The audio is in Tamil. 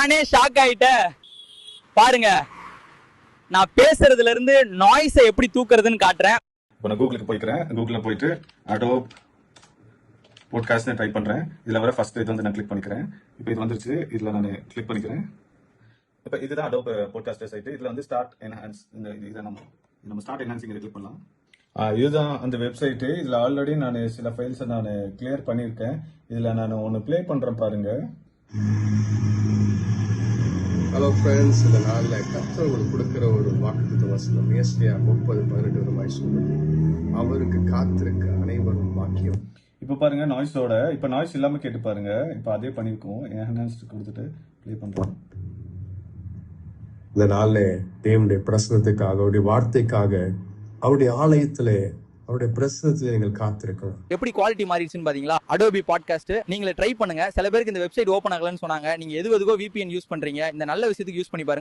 நானே ஷாக் ஆயிட்டேன். பாருங்க, நான் பேசுறதுல இருந்து நாய்ஸை எப்படி தூக்குறதுன்னு காட்டுறேன். இப்போ நான் கூகுளுக்கு போய்க்கிறேன். கூகுளில் போயிட்டு அடோப் பாட்காஸ்ட்னு டைப் பண்ணுறேன். இதில் வர ஃபர்ஸ்ட் இது வந்து நான் கிளிக் பண்ணிக்கிறேன். இப்போ இது வந்துருச்சு. இதில் நான் கிளிக் பண்ணிக்கிறேன். இப்போ இதுதான் அடோப் பாட்காஸ்ட் சைட்டு. இதில் வந்து ஸ்டார்ட் என்ஹான்ஸ், இதை நம்ம ஸ்டார்ட் என்ஹான்சிங் கிளிக் பண்ணலாம். இதுதான் அந்த வெப்சைட்டு. இதில் ஆல்ரெடி நான் சில ஃபைல்ஸை நான் கிளியர் பண்ணியிருக்கேன். இதில் நான் ஒன்று ப்ளே பண்ணுறேன் பாருங்க. ஹலோ ஃப்ரெண்ட்ஸ், இந்த நாளில் கர்த்தர் உங்களுக்கு கொடுக்குற ஒரு வாக்குத்தத்த வசனம் ஏசாயா 30:18 சொல்லுது, அவருக்கு காத்திருக்க அனைவரும் பாக்கியம். இப்போ பாருங்க நாய்ஸோட, இப்போ நாய்ஸ் இல்லாமல் கேட்டு பாருங்க. இப்போ அதே பண்ணியிருக்கோம். என்ஹான்ஸ்ட் கொடுத்துட்டு ப்ளே பண்ணுறோம். இந்த நாளில் தேவனுடைய பிரசனத்துக்காக, அவருடைய வார்த்தைக்காக, அவருடைய ஆலயத்திலே, அவருடைய பிரசனத்திலே நீங்கள் காத்திருக்கணும். எப்படி குவாலிட்டி மாறிடுச்சுன்னு பாத்தீங்களா? அடோபி பாட்காஸ்ட் நீங்களே ட்ரை பண்ணுங்க. சில பேருக்கு இந்த வெப்சைட் ஓப்பன் ஆகலன்னு சொன்னாங்க. நீங்க எதுக்கோ VPN யூஸ் பண்றீங்க, இந்த நல்ல விஷயத்துக்கு யூஸ் பண்ணி பாருங்க.